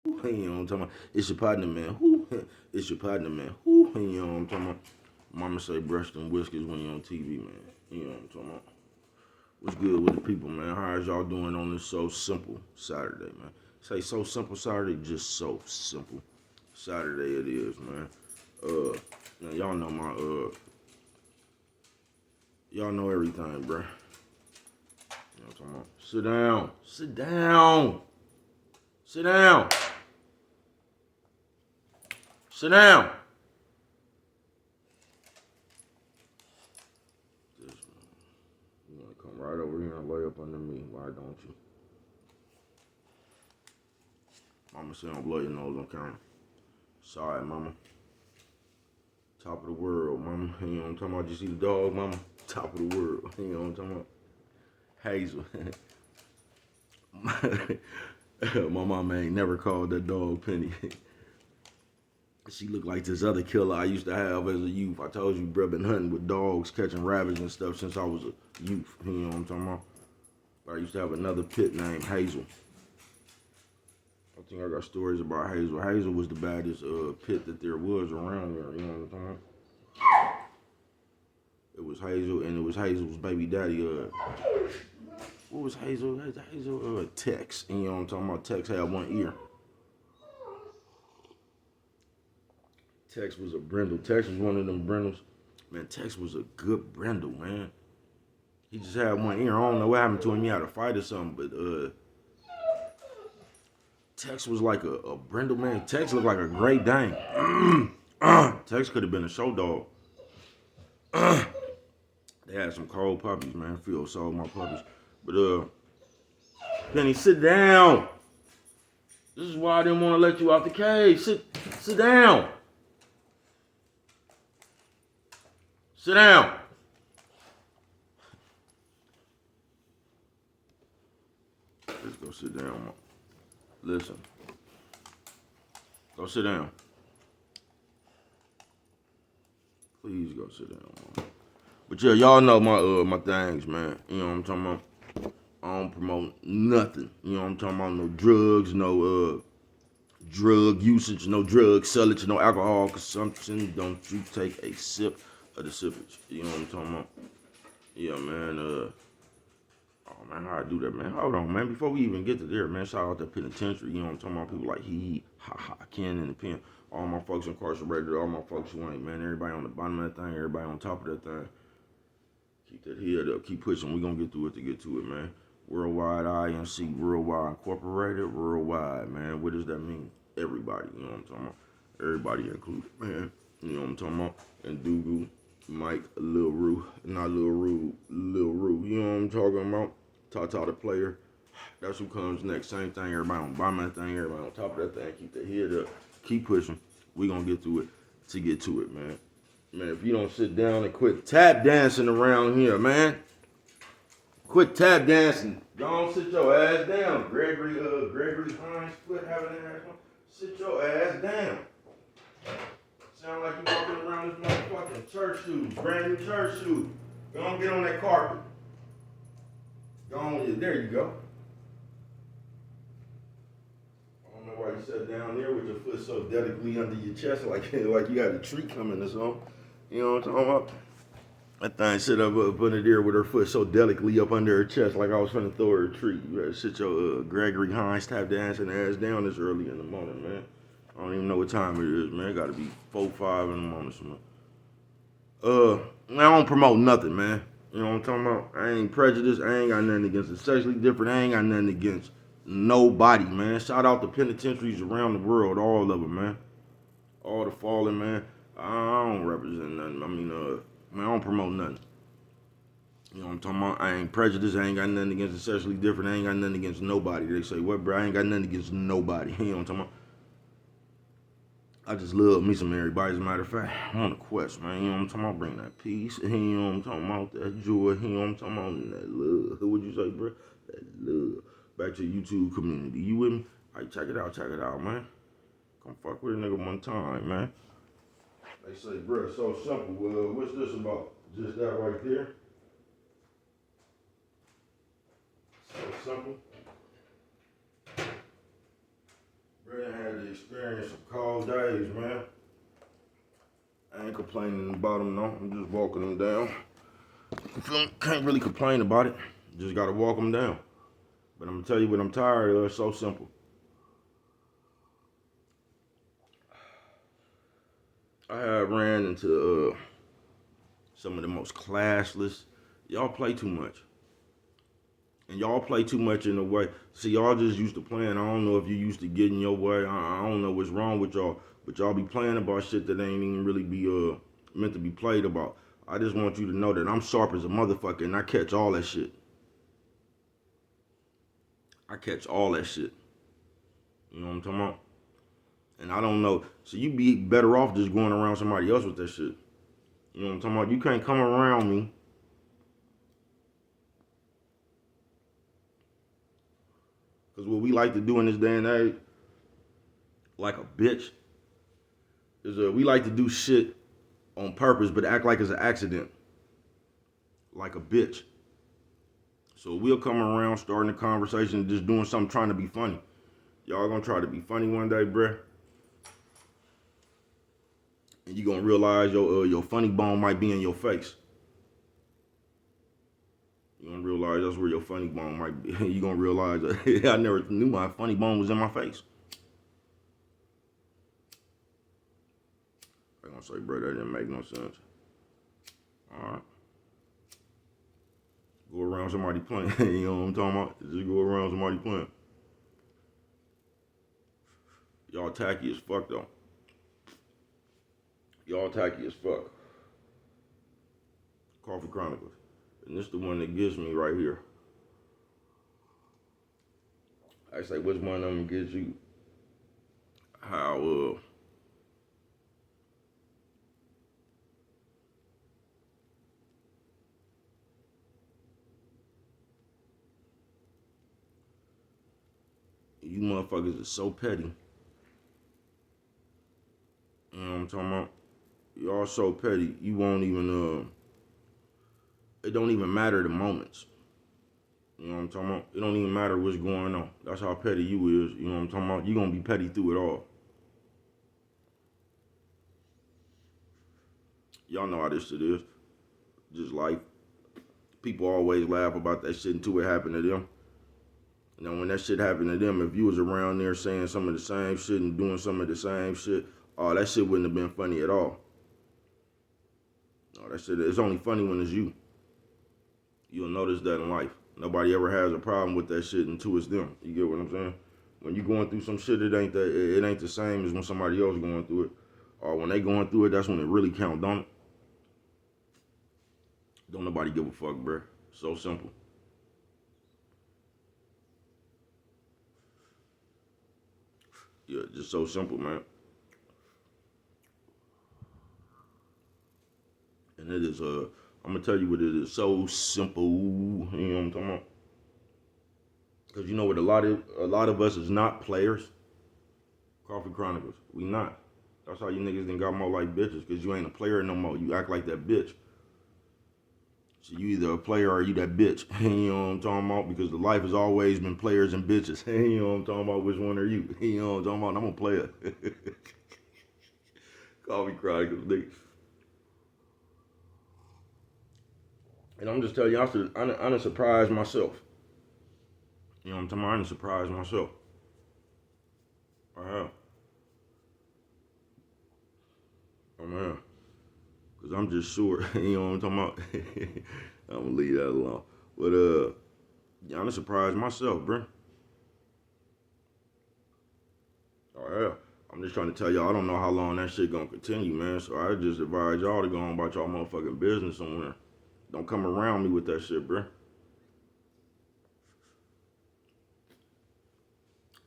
You know what I'm talking about? It's your partner, man. Who? It's your partner, man. Who? You know what I'm talking about? Mama say brush them whiskers when you're on TV, man. You know what I'm talking about? What's good with the people, man? How is y'all doing on this So Simple Saturday, man? Say So Simple Saturday, just So Simple Saturday it is, man. Now y'all know y'all know everything, bro. You know what I'm talking about? Sit down. Sit down. Sit down. Sit down. This, you want to come right over here and lay up under me. Why don't you? Mama said don't blow your nose on camera. Sorry, mama. Top of the world, mama. You know what I'm talking about? You see the dog, mama? Top of the world. You know what I'm talking about? Hazel. My mama ain't never called that dog Penny. She looked like this other killer I used to have as a youth. I told you, bro, been hunting with dogs, catching rabbits and stuff since I was a youth. You know what I'm talking about? But I used to have another pit named Hazel. I think I got stories about Hazel. Hazel was the baddest pit that there was around there. You know what I'm talking about? It was Hazel, and it was Hazel's baby daddy. What was Hazel? Hazel, Tex. And you know what I'm talking about? Tex had one ear. Tex was a brindle. Tex was one of them brindles. Man, Tex was a good brindle, man. He just had one ear. I don't know what happened to him. He had a fight or something, but Tex was like a brindle, man. Tex looked like a Great Dane. Tex could have been a show dog. They had some cold puppies, man. Phil sold my puppies. But Penny, sit down. This is why I didn't want to let you out the cage. Sit down. Sit down. Let's go sit down. Listen. Go sit down. Please go sit down, Mom. But yeah, y'all know my things, man. You know what I'm talking about? I don't promote nothing. You know what I'm talking about? No drugs, no drug usage, no drug sellage, no alcohol consumption. Don't you take a sip of the sippage. You know what I'm talking about? Yeah, man. Oh man, how I do that, man? Hold on, man. Before we even get to there, man, shout out to penitentiary. You know what I'm talking about? People like Ken in the pen. All my folks incarcerated, all my folks who ain't, man. Everybody on the bottom of that thing, everybody on top of that thing. Keep that head up, keep pushing. We gonna get through it to get to it, man. Worldwide INC, Worldwide Incorporated, Worldwide, man. What does that mean? Everybody, you know what I'm talking about? Everybody included, man. You know what I'm talking about? And Dougal, Mike, Lil Rue, not Lil Rue, Lil Rue. You know what I'm talking about? Tata the player. That's who comes next. Same thing. Everybody on bottom of that thing. Everybody on top of that thing. Keep their head up. Keep pushing. We gonna get through it to get to it, man. Man, if you don't sit down and quit tap dancing around here, man. Quit tap dancing. Don't sit your ass down. Gregory Hines, quit having that ass on. Sit your ass down. Sound like you walking around this motherfucking church shoes, brand new church shoes. Go on, get on that carpet. Go on, there you go. I don't know why you sat down there with your foot so delicately under your chest, like you had a tree coming or something. You know what I'm talking about? That thing sit up under there with her foot so delicately up under her chest, like I was trying to throw her a treat. You better sit your Gregory Hines tap dancing ass down this early in the morning, man. I don't even know what time it is, man. It gotta be 4, 5 in the morning, man. I don't promote nothing, man. You know what I'm talking about? I ain't prejudiced. I ain't got nothing against the sexually different. I ain't got nothing against nobody, man. Shout out to penitentiaries around the world, all of them, man. All the fallen, man. I don't represent nothing. I mean, man, I don't promote nothing. You know what I'm talking about? I ain't prejudiced. I ain't got nothing against the sexually different. I ain't got nothing against nobody. They say, what, bro? I ain't got nothing against nobody. You know what I'm talking about? I just love me some everybody. As a matter of fact, I'm on a quest, man. You know what I'm talking about? Bring that peace. You know what I'm talking about? That joy. You know what I'm talking about? That love. What would you say, bro? That love. Back to the YouTube community. You with me? All right, check it out, man. Come fuck with a nigga one time, man. They say, bro, it's so simple. What's this about? Just that right there? So simple. Bro, to experience some cold days, man. I ain't complaining about them, no. I'm just walking them down. Can't really complain about it. Just gotta walk them down. But I'm gonna tell you what I'm tired of. It's so simple. I have ran into some of the most classless. Y'all play too much. And y'all play too much in a way. See, y'all just used to playing. I don't know if you used to getting your way. I don't know what's wrong with y'all. But y'all be playing about shit that ain't even really be meant to be played about. I just want you to know that I'm sharp as a motherfucker and I catch all that shit. I catch all that shit. You know what I'm talking about? And I don't know. So you be better off just going around somebody else with that shit. You know what I'm talking about? You can't come around me. Because what we like to do in this day and age, like a bitch, is we like to do shit on purpose, but act like it's an accident. Like a bitch. So we'll come around starting a conversation, just doing something, trying to be funny. Y'all gonna try to be funny one day, bruh. And you gonna realize your funny bone might be in your face. You gonna realize that's where your funny bone might be. You gonna realize I never knew my funny bone was in my face. I'm gonna say, bro, that didn't make no sense. Alright. Go around somebody playing. You know what I'm talking about? Just go around somebody playing. Y'all tacky as fuck, though. Y'all tacky as fuck. Coffee Chronicles. And this the one that gets me right here. I say, which one of them gets you? How, you motherfuckers are so petty. You know what I'm talking about? Y'all so petty, you won't even, it don't even matter the moments. You know what I'm talking about? It don't even matter what's going on. That's how petty you is. You know what I'm talking about? You gonna be petty through it all. Y'all know how this shit is. Just life. People always laugh about that shit until it happened to them. You know, when that shit happened to them, if you was around there saying some of the same shit and doing some of the same shit, oh, that shit wouldn't have been funny at all. No, that shit, it's only funny when it's you. You'll notice that in life. Nobody ever has a problem with that shit until it's them. You get what I'm saying? When you going through some shit, it ain't the same as when somebody else going through it. Or when they going through it, that's when it really count, don't it? Don't nobody give a fuck, bruh. So simple. Yeah, just so simple, man. And it is, I'm gonna tell you what it is. So simple. You know what I'm talking about? Because you know what, a lot of us is not players. Coffee Chronicles, we not. That's how you niggas done got more like bitches, because you ain't a player no more. You act like that bitch. So you either a player or you that bitch. You know what I'm talking about? Because the life has always been players and bitches. You know what I'm talking about? Which one are you? You know what I'm talking about? I'm a player. Coffee Chronicles, nigga. And I'm just telling you, I done surprised myself. You know what I'm talking about? I done surprised myself. I have. I'm here. Because I'm just sure. You know what I'm talking about? I'm going to leave that alone. But, yeah, I done surprised myself, bro. Oh, yeah. I'm just trying to tell y'all, I don't know how long that shit gonna continue, man. So I just advise y'all to go on about y'all motherfucking business somewhere. Don't come around me with that shit, bro.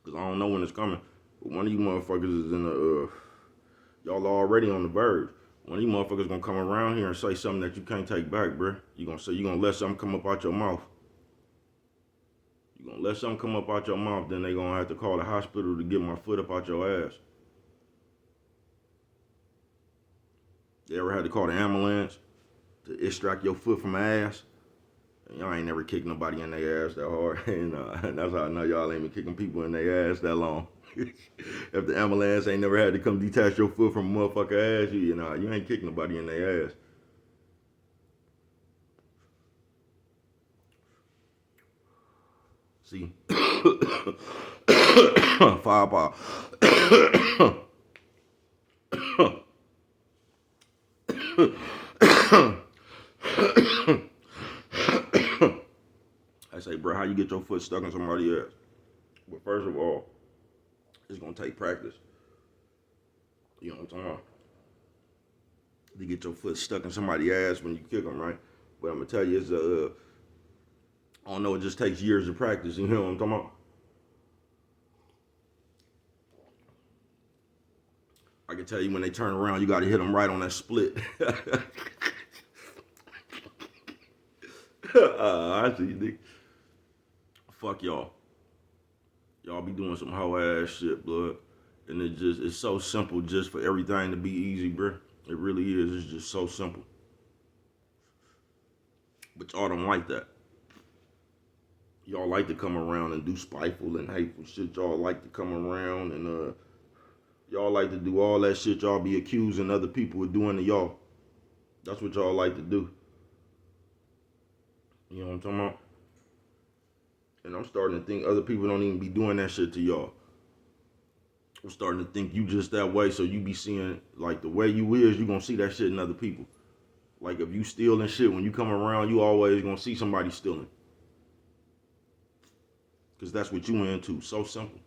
Because I don't know when it's coming. But one of you motherfuckers is in the, y'all already on the verge. One of you motherfuckers gonna come around here and say something that you can't take back, bro. You gonna let something come up out your mouth. You gonna let something come up out your mouth, then they gonna have to call the hospital to get my foot up out your ass. They ever had to call the ambulance to extract your foot from my ass? Y'all ain't never kicked nobody in their ass that hard. And that's how I know y'all ain't been kicking people in their ass that long. If the ambulance ain't never had to come detach your foot from a motherfucker ass, you ain't kicking nobody in their ass. See, firepower. I say, bro, how you get your foot stuck in somebody's ass? But first of all, it's gonna take practice. You know what I'm talking about? To get your foot stuck in somebody's ass when you kick them, right? But I'm gonna tell you, I don't know, it just takes years of practice. You know what I'm talking about? I can tell you when they turn around, you gotta hit them right on that split. I see you, nigga. Fuck y'all. Y'all be doing some hoe ass shit, blood. And it's so simple just for everything to be easy, bruh. It really is. It's just so simple. But y'all don't like that. Y'all like to come around and do spiteful and hateful shit. Y'all like to come around and y'all like to do all that shit y'all be accusing other people of doing to y'all. That's what y'all like to do. You know what I'm talking about? And I'm starting to think other people don't even be doing that shit to y'all. I'm starting to think you just that way, so you be seeing, like, the way you is, you gonna see that shit in other people. Like, if you stealing shit, when you come around, you always gonna see somebody stealing. Because that's what you into. So simple.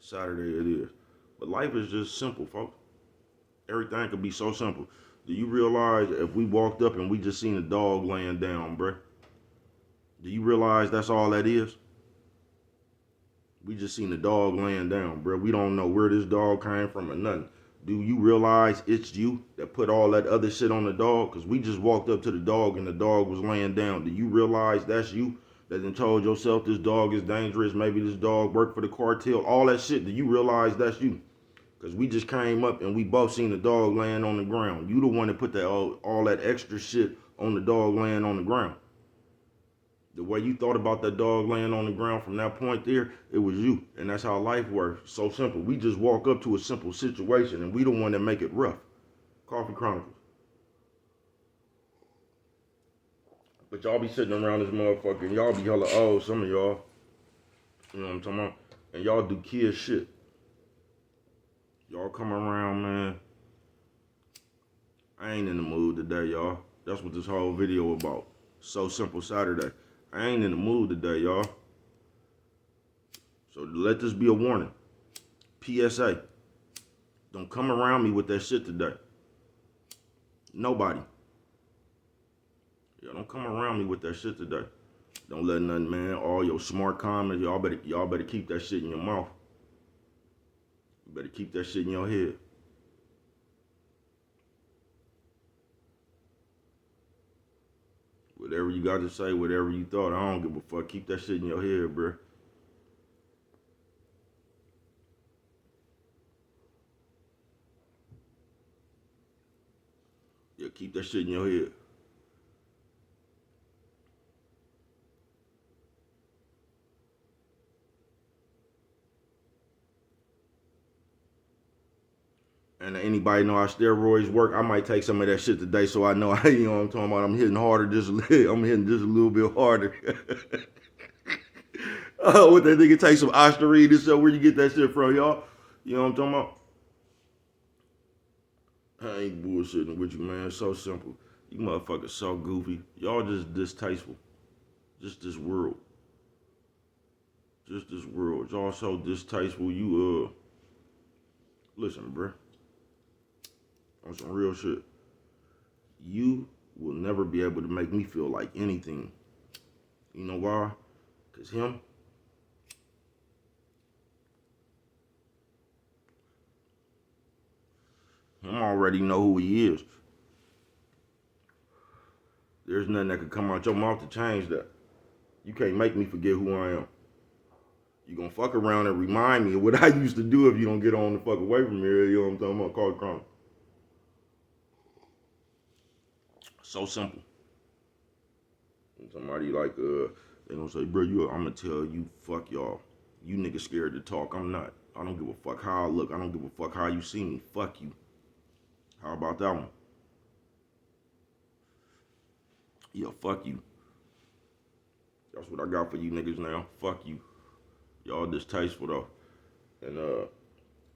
Saturday it is. But life is just simple, folks. Everything could be so simple. Do you realize if we walked up and we just seen a dog laying down, bruh? Do you realize that's all that is? We just seen a dog laying down, bruh. We don't know where this dog came from or nothing. Do you realize it's you that put all that other shit on the dog? Because we just walked up to the dog and the dog was laying down. Do you realize that's you that then told yourself this dog is dangerous? Maybe this dog worked for the cartel. All that shit. Do you realize that's you? Because we just came up and we both seen the dog laying on the ground. You the one that put that all that extra shit on the dog laying on the ground. The way you thought about that dog laying on the ground from that point there, it was you. And that's how life works. So simple. We just walk up to a simple situation and we the one that make it rough. Coffee Chronicles. But y'all be sitting around this motherfucker and y'all be hella old, some of y'all. You know what I'm talking about? And y'all do kid shit. Y'all come around, man. I ain't in the mood today, y'all. That's what this whole video about. So simple Saturday. I ain't in the mood today, y'all. So let this be a warning. PSA. Don't come around me with that shit today. Nobody. Yeah, don't come around me with that shit today. Don't let nothing, man. All your smart comments, y'all better keep that shit in your mouth. You better keep that shit in your head. Whatever you got to say, whatever you thought, I don't give a fuck. Keep that shit in your head, bro. Yeah, keep that shit in your head. And anybody know how steroids work? I might take some of that shit today, so I know. You know what I'm talking about. I'm hitting harder. I'm hitting just a little bit harder. Oh, what that nigga take some Ostarine and stuff? Where you get that shit from, y'all? You know what I'm talking about? I ain't bullshitting with you, man. It's so simple. You motherfuckers so goofy. Y'all just distasteful. Just this world. Just this world. Y'all so distasteful. Listen, bruh. On some real shit. You will never be able to make me feel like anything. You know why? Because him already know who he is. There's nothing that could come out your mouth to change that. You can't make me forget who I am. You gonna fuck around and remind me of what I used to do if you don't get on the fuck away from me. You know what I'm talking about? Call it crime. So simple. And somebody like, they gonna say, bro, I'm gonna tell you, fuck y'all. You niggas scared to talk. I'm not. I don't give a fuck how I look. I don't give a fuck how you see me. Fuck you. How about that one? Yeah, fuck you. That's what I got for you niggas now. Fuck you. Y'all distasteful though. And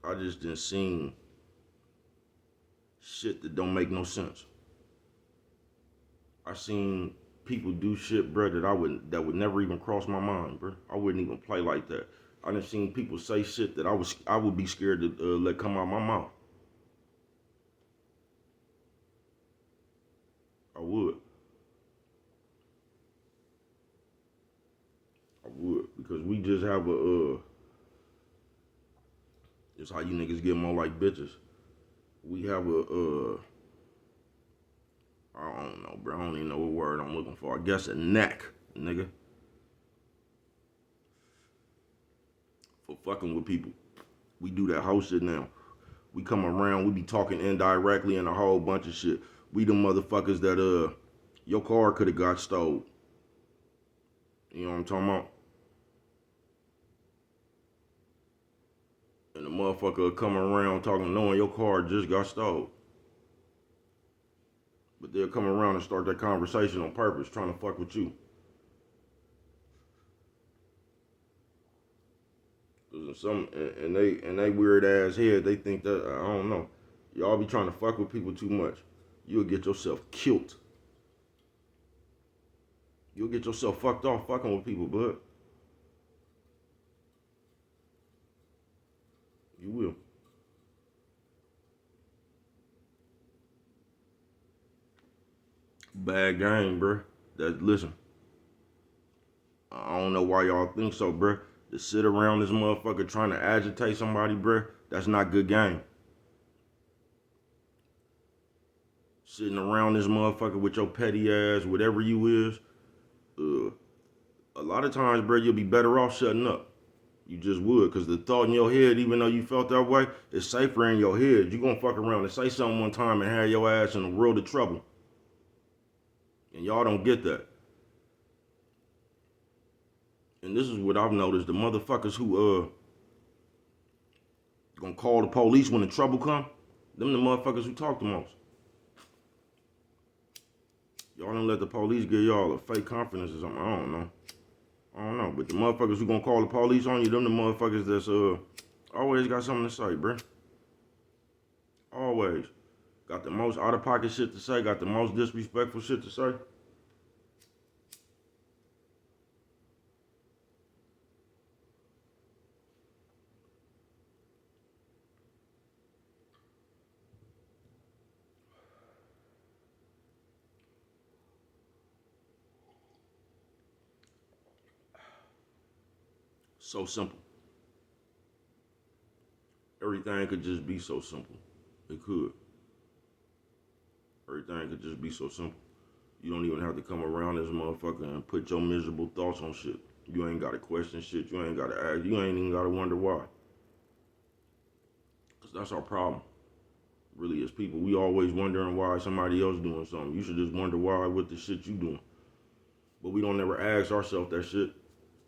I just didn't seen shit that don't make no sense. I seen people do shit, bro, that would never even cross my mind, bro. I wouldn't even play like that. I done seen people say shit that I would be scared to let come out my mouth. I would. I would, because we just have it's how you niggas get more like bitches. We have I don't know, bro. I don't even know what word I'm looking for. I guess a neck, nigga. For fucking with people. We do that whole shit now. We come around, we be talking indirectly and a whole bunch of shit. We the motherfuckers that your car could have got stole. You know what I'm talking about? And the motherfucker come around talking, knowing your car just got stole. But they'll come around and start that conversation on purpose, trying to fuck with you. And they weird ass head, they think that, I don't know. Y'all be trying to fuck with people too much. You'll get yourself killed. You'll get yourself fucked off fucking with people, bud. You will. Bad game, bruh. Listen, I don't know why y'all think so, bruh. To sit around this motherfucker trying to agitate somebody, bruh, that's not good game. Sitting around this motherfucker with your petty ass, whatever you is, a lot of times, bruh, you'll be better off shutting up. You just would, because the thought in your head, even though you felt that way, it's safer in your head. You gonna fuck around and say something one time and have your ass in a world of trouble. And y'all don't get that. And this is what I've noticed. The motherfuckers who gonna call the police when the trouble come, them the motherfuckers who talk the most. Y'all don't let the police give y'all a fake confidence or something. I don't know. But the motherfuckers who gonna call the police on you, them the motherfuckers that's always got something to say, bruh. Always. Got the most out of pocket shit to say, got the most disrespectful shit to say. So simple. Everything could just be so simple. It could. Everything could just be so simple. You don't even have to come around this motherfucker and put your miserable thoughts on shit. You ain't gotta question shit. You ain't gotta ask. You ain't even gotta wonder why. Cause that's our problem. Really, as people, we always wondering why somebody else doing something. You should just wonder why with the shit you doing. But we don't never ask ourselves that shit.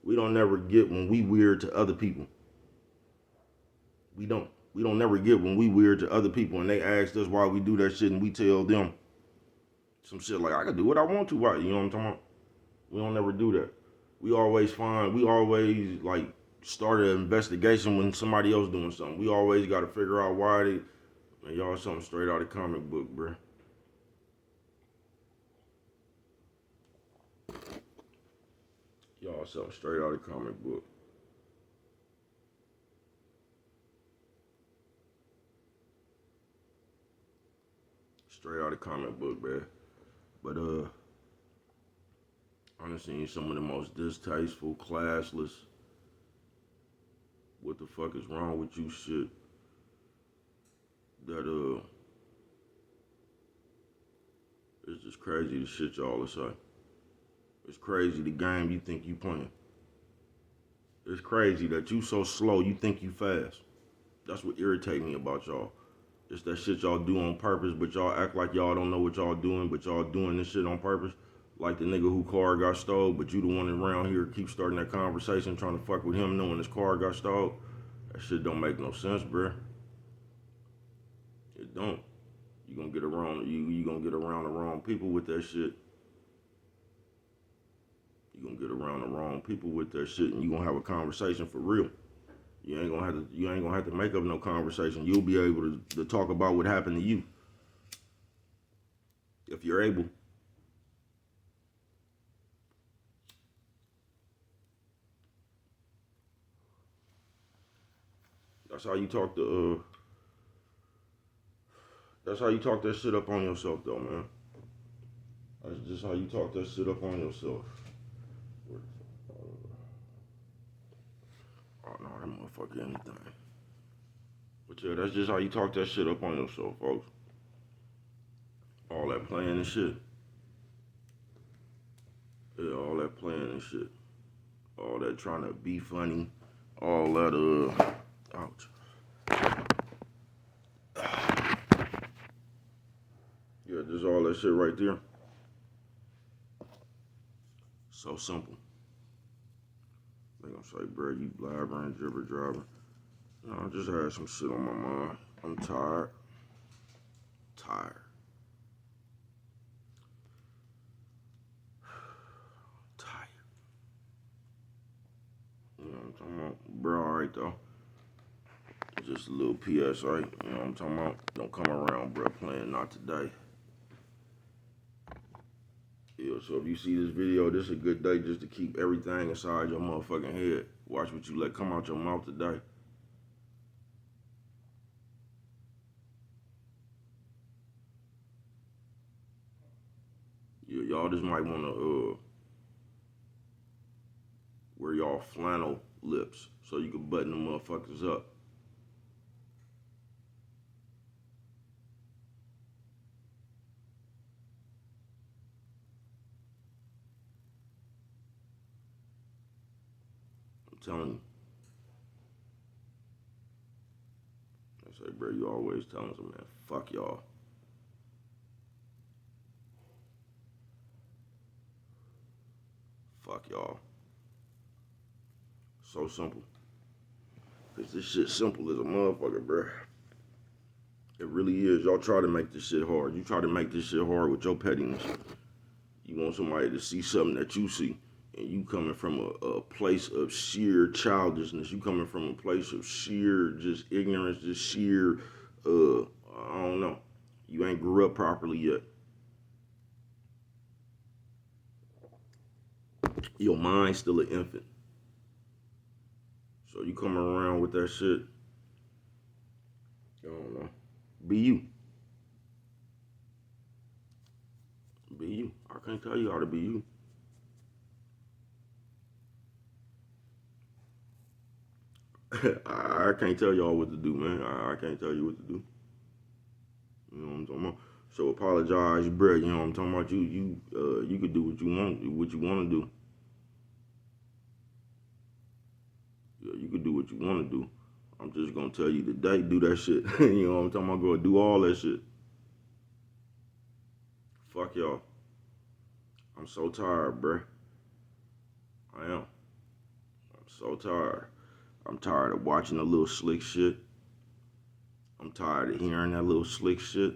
We don't never get when we weird to other people. We don't. We don't never get when we weird to other people and they ask us why we do that shit and we tell them some shit like, I can do what I want to, right? You know what I'm talking about? We don't never do that. We always like start an investigation when somebody else doing something. We always got to figure out why they, man, y'all something straight out of comic book, bruh. Y'all something straight out of comic book. Straight out of comic book, bruh. But I done seen some of the most distasteful, classless, what the fuck is wrong with you shit that it's just crazy the shit y'all say. It's crazy the game you think you playing. It's crazy that you so slow you think you fast. That's what irritates me about y'all. It's that shit y'all do on purpose, but y'all act like y'all don't know what y'all doing, but y'all doing this shit on purpose. like the nigga who car got stole, but you the one around here keep starting that conversation trying to fuck with him knowing his car got stole. That shit don't make no sense, bruh. It don't. You gonna get around you gonna get around the wrong people with that shit. You gonna get around the wrong people with that shit, and you gonna have a conversation for real. You ain't gonna have to make up no conversation. You'll be able to talk about what happened to you if you're able. That's how you talk to. That's how you talk that shit up on yourself, though, man. That's just how you talk that shit up on yourself. Oh no, that motherfucker anything. But yeah, that's just how you talk that shit up on yourself, folks. All that playing and shit. Yeah, all that playing and shit. All that trying to be funny. All that, ouch. Yeah, just all that shit right there. So simple. They gonna say, bro, you blabbering, jibber jabber. No, I just had some shit on my mind. I'm tired. Tired. Tired. You know what I'm talking about? Bro, alright though. Just a little PSA, you know what I'm talking about? Don't come around, bro, playing not today. Yeah, so if you see this video, this is a good day just to keep everything inside your motherfucking head. Watch what you let come out your mouth today. Yeah, y'all just might want to wear y'all flannel lips so you can button the motherfuckers up. I'm telling you. I say, bro, you always telling them, man, fuck y'all. Fuck y'all. So simple. Cause this shit simple as a motherfucker, bro. It really is. Y'all try to make this shit hard. You try to make this shit hard with your pettiness. You want somebody to see something that you see. And you coming from a place of sheer childishness. You coming from a place of sheer just ignorance, just sheer, I don't know. You ain't grew up properly yet. Your mind's still an infant. So you coming around with that shit, I don't know. Be you. Be you. I can't tell you how to be you. I can't tell y'all what to do, man. I can't tell you what to do. You know what I'm talking about? So apologize, bro. You know what I'm talking about? You could do what you want to do. Yeah, you could do what you want to do. I'm just gonna tell you today, do that shit. You know what I'm talking about? Go do all that shit. Fuck y'all. I'm so tired, bruh. I am. I'm so tired. I'm tired of watching the little slick shit. I'm tired of hearing that little slick shit.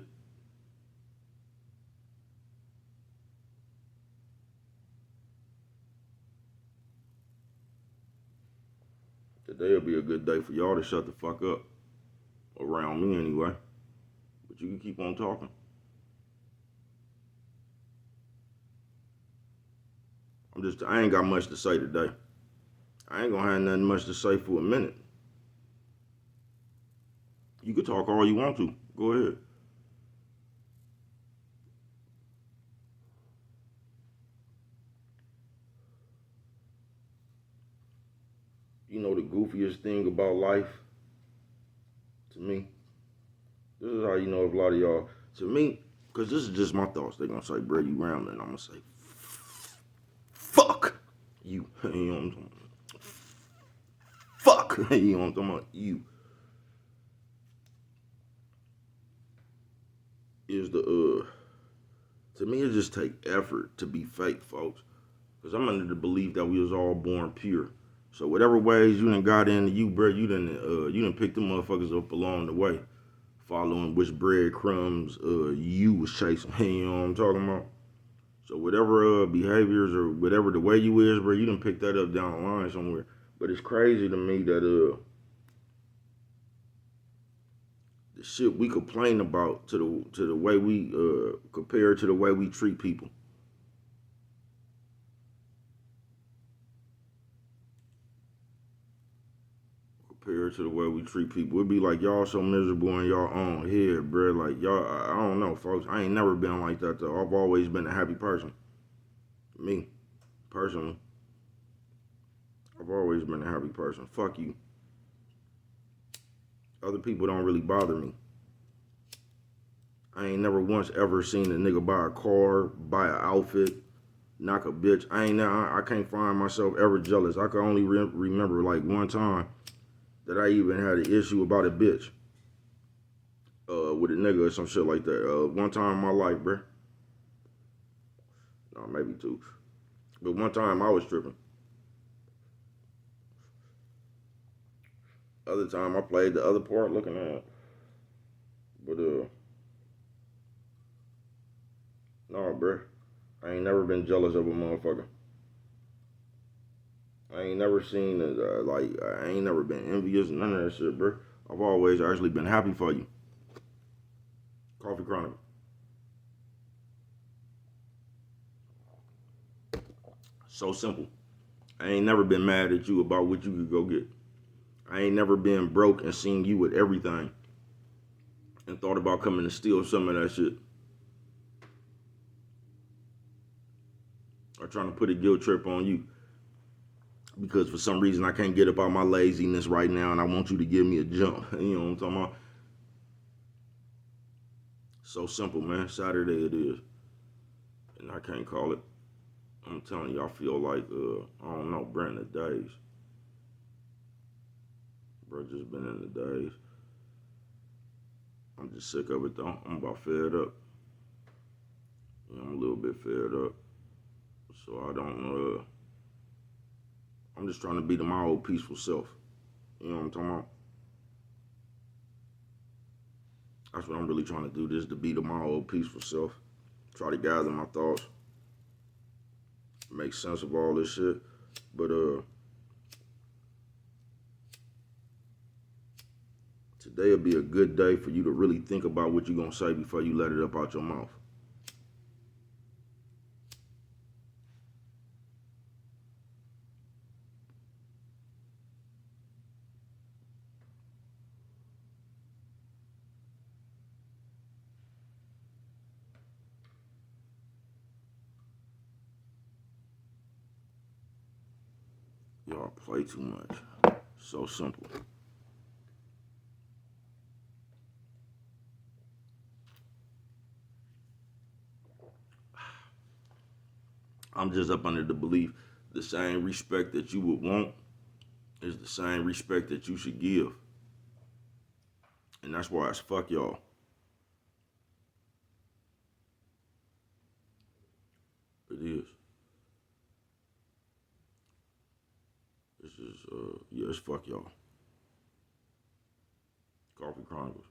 Today'll be a good day for y'all to shut the fuck up. Around me anyway. But you can keep on talking. I ain't got much to say today. I ain't gonna have nothing much to say for a minute. You can talk all you want to. Go ahead. You know the goofiest thing about life, to me, this is how you know if a lot of y'all, to me, because this is just my thoughts. They're gonna say, bro, you rambling. I'm gonna say, fuck you. You know what I'm talking about? Fuck. You know what I'm talking about? You. Is the To me, it just take effort to be fake, folks. Because I'm under the belief that we was all born pure. So whatever ways you done got into you, bro, you done pick them motherfuckers up along the way, following which breadcrumbs you was chasing. You know what I'm talking about? So whatever behaviors or whatever the way you is, bro, you done pick that up down the line somewhere. But it's crazy to me that the shit we complain about to the way we compare to the way we treat people. Compared to the way we treat people, it'd be like y'all so miserable in y'all own head, bro. Like y'all, I don't know, folks. I ain't never been like that though. I've always been a happy person. Me, personally, I've always been a happy person. Fuck you. Other people don't really bother me. I ain't never once ever seen a nigga buy a car, buy an outfit, knock a bitch. I can't find myself ever jealous. I can only remember like one time that I even had an issue about a bitch with a nigga or some shit like that. One time in my life, bruh. No, maybe two. But one time I was tripping. Other time I played the other part looking at. But no, bruh. I ain't never been jealous of a motherfucker. I ain't never seen I ain't never been envious, none of that shit, bruh. I've always actually been happy for you. Coffee Chronicle. So simple. I ain't never been mad at you about what you could go get. I ain't never been broke and seen you with everything and thought about coming to steal some of that shit. Or trying to put a guilt trip on you. Because for some reason I can't get up out my laziness right now and I want you to give me a jump. You know what I'm talking about? So simple, man. Saturday it is. And I can't call it. I'm telling you, I feel like, I don't know, Brent in the days. Bro, just been in the days. I'm just sick of it, though. I'm about fed up. You know, I'm a little bit fed up. So I don't, I'm just trying to be my old peaceful self. You know what I'm talking about? That's what I'm really trying to do, just to be my old peaceful self. Try to gather my thoughts. Make sense of all this shit. But, today will be a good day for you to really think about what you're going to say before you let it up out your mouth. Y'all play too much. So simple. I'm just up under the belief the same respect that you would want is the same respect that you should give. And that's why it's fuck y'all. It is. This is, yeah, it's fuck y'all. Coffee Chronicles.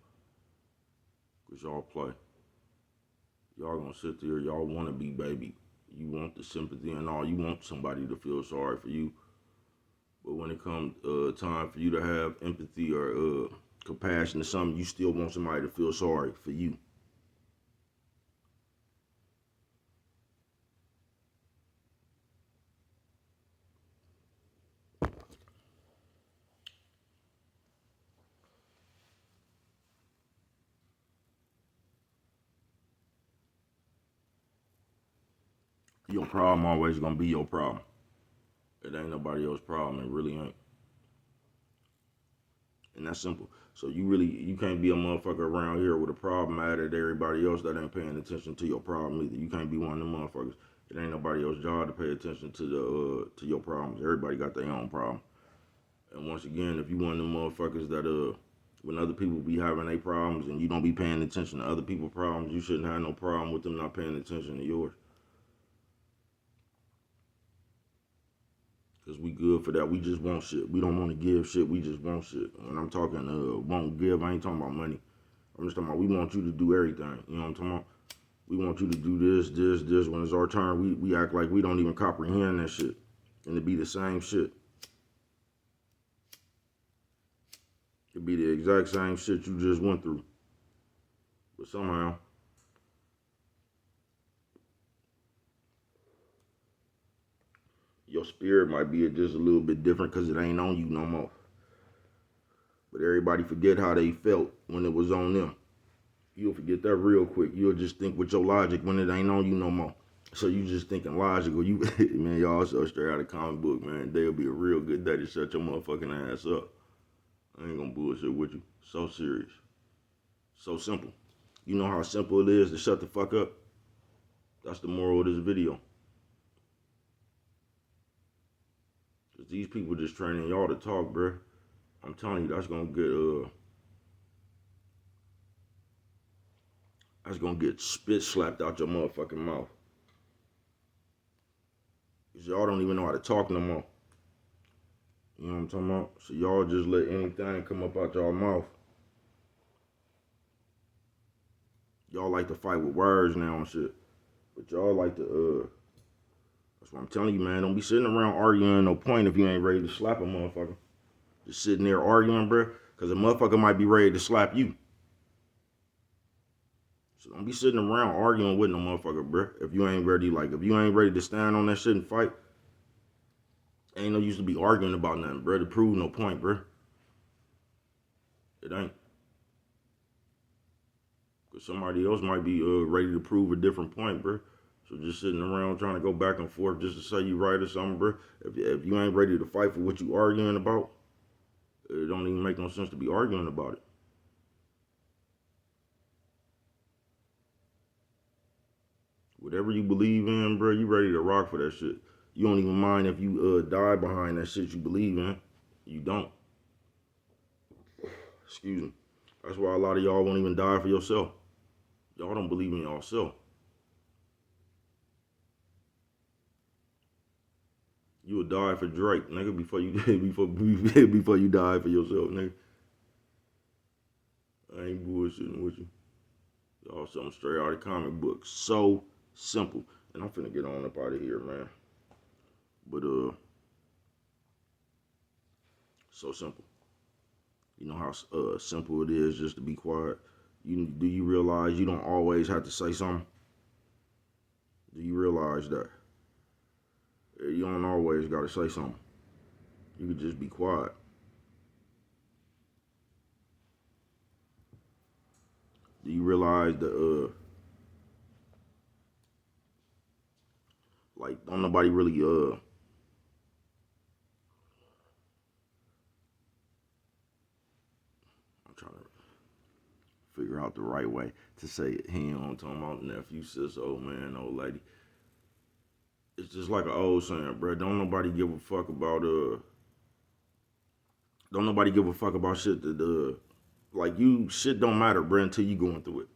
Because y'all play. Y'all gonna sit there, y'all wanna be baby. You want the sympathy and all. You want somebody to feel sorry for you. But when it comes time for you to have empathy or compassion or something, you still want somebody to feel sorry for you. Your problem always gonna be your problem. It ain't nobody else's problem. It really ain't. And that's simple. So you can't be a motherfucker around here with a problem mad at everybody else that ain't paying attention to your problem either. You can't be one of them motherfuckers. It ain't nobody else's job to pay attention to your problems. Everybody got their own problem. And once again, if you one of them motherfuckers that When other people be having their problems and you don't be paying attention to other people's problems, you shouldn't have no problem with them not paying attention to yours. Because we good for that. We just want shit. We don't want to give shit. We just want shit. When I'm talking won't give, I ain't talking about money. I'm just talking about we want you to do everything. You know what I'm talking about? We want you to do this, this, this. When it's our turn, we act like we don't even comprehend that shit. And it be the same shit. It be the exact same shit you just went through. But somehow, your spirit might be just a little bit different because it ain't on you no more. But everybody forget how they felt when it was on them. You'll forget that real quick. You'll just think with your logic when it ain't on you no more. So you just thinking logical. You man, y'all so straight out of comic book, man. They'll be a real good day to shut your motherfucking ass up. I ain't gonna bullshit with you. So serious. So simple. You know how simple it is to shut the fuck up? That's the moral of this video. Cause these people just training y'all to talk, bruh. I'm telling you, that's gonna get spit slapped out your motherfucking mouth. Cause y'all don't even know how to talk no more. You know what I'm talking about? So y'all just let anything come up out y'all mouth. Y'all like to fight with words now and shit. But y'all like to, that's what I'm telling you, man. Don't be sitting around arguing no point if you ain't ready to slap a motherfucker. Just sitting there arguing, bruh, because a motherfucker might be ready to slap you. So don't be sitting around arguing with no motherfucker, bruh. If you ain't ready, if you ain't ready to stand on that shit and fight, ain't no use to be arguing about nothing, bruh, to prove no point, bruh. It ain't. Because somebody else might be ready to prove a different point, bruh. So just sitting around trying to go back and forth just to say you right or something, bruh. If you ain't ready to fight for what you arguing about, it don't even make no sense to be arguing about it. Whatever you believe in, bro, you ready to rock for that shit. You don't even mind if you die behind that shit you believe in. You don't. Excuse me. That's why a lot of y'all won't even die for yourself. Y'all don't believe in yourself. You would die for Drake, nigga, before you before you die for yourself, nigga. I ain't bullshitting with you. Y'all something straight out of comic books. So simple. And I'm finna get on up out of here, man. But so simple. You know how simple it is just to be quiet. Do you realize you don't always have to say something? Do you realize that? You don't always gotta say something. You can just be quiet. Do you realize that don't nobody really I'm trying to figure out the right way to say it. He ain't talking about nephew, sis, old man, old lady. It's just like an old saying, bro. Don't nobody give a fuck about don't nobody give a fuck about shit that shit don't matter, bro, until you going through it.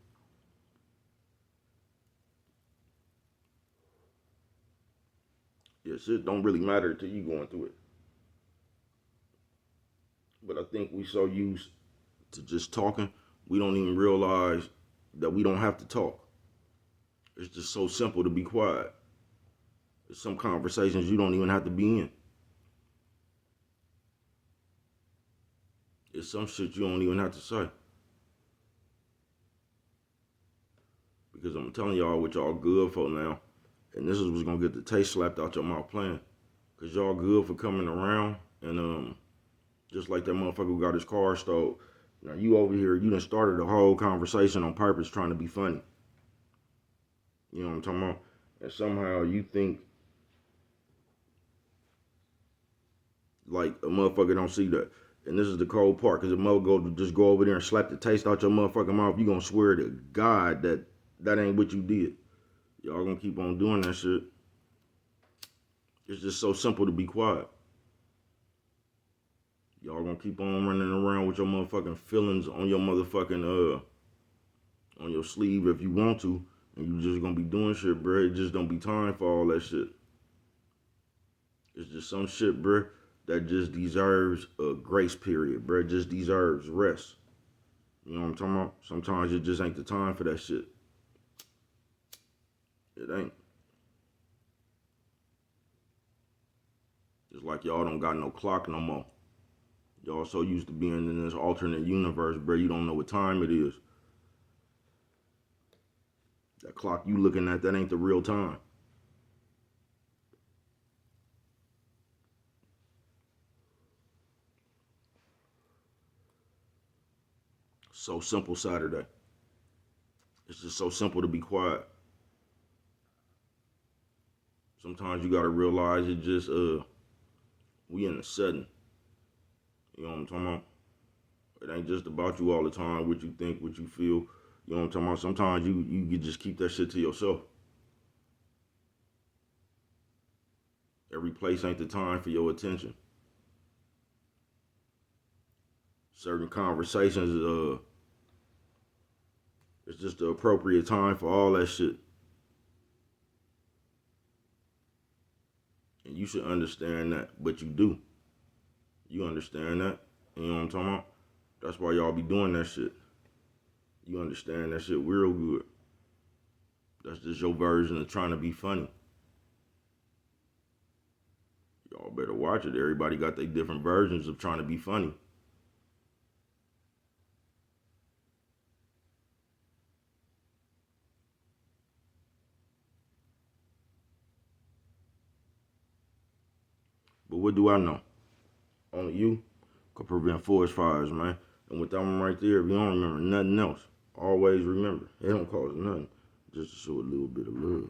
Yeah, shit don't really matter until you going through it. But I think we so used to just talking, we don't even realize that we don't have to talk. It's just so simple to be quiet. There's some conversations you don't even have to be in. It's some shit you don't even have to say. Because I'm telling y'all what y'all good for now. And this is what's gonna get the taste slapped out your mouth playing. Cause y'all good for coming around and just like that motherfucker who got his car stole. Now you over here, you done started a whole conversation on purpose trying to be funny. You know what I'm talking about? And somehow you think like a motherfucker don't see that. And this is the cold part, because if mother just go over there and slap the taste out your motherfucking mouth, you gonna swear to God that ain't what you did. Y'all gonna keep on doing that shit. It's just so simple to be quiet. Y'all gonna keep on running around with your motherfucking feelings on your motherfucking on your sleeve if you want to, and you just gonna be doing shit, bruh. It just don't be time for all that shit. It's just some shit, bruh, that just deserves a grace period, bruh. It just deserves rest. You know what I'm talking about? Sometimes it just ain't the time for that shit. It ain't. It's like y'all don't got no clock no more. Y'all so used to being in this alternate universe, bruh, you don't know what time it is. That clock you looking at, that ain't the real time. So simple Saturday. It's just so simple to be quiet. Sometimes you gotta realize it just we in the setting. You know what I'm talking about? It ain't just about you all the time, what you think, what you feel. You know what I'm talking about? Sometimes you can just keep that shit to yourself. Every place ain't the time for your attention. Certain conversations, it's just the appropriate time for all that shit. And you should understand that, but you do. You understand that. You know what I'm talking about? That's why y'all be doing that shit. You understand that shit real good. That's just your version of trying to be funny. Y'all better watch it. Everybody got their different versions of trying to be funny. But what do I know? Only you could prevent forest fires, man. And with that one right there, if you don't remember nothing else, always remember, it don't cost nothing just to show a little bit of love.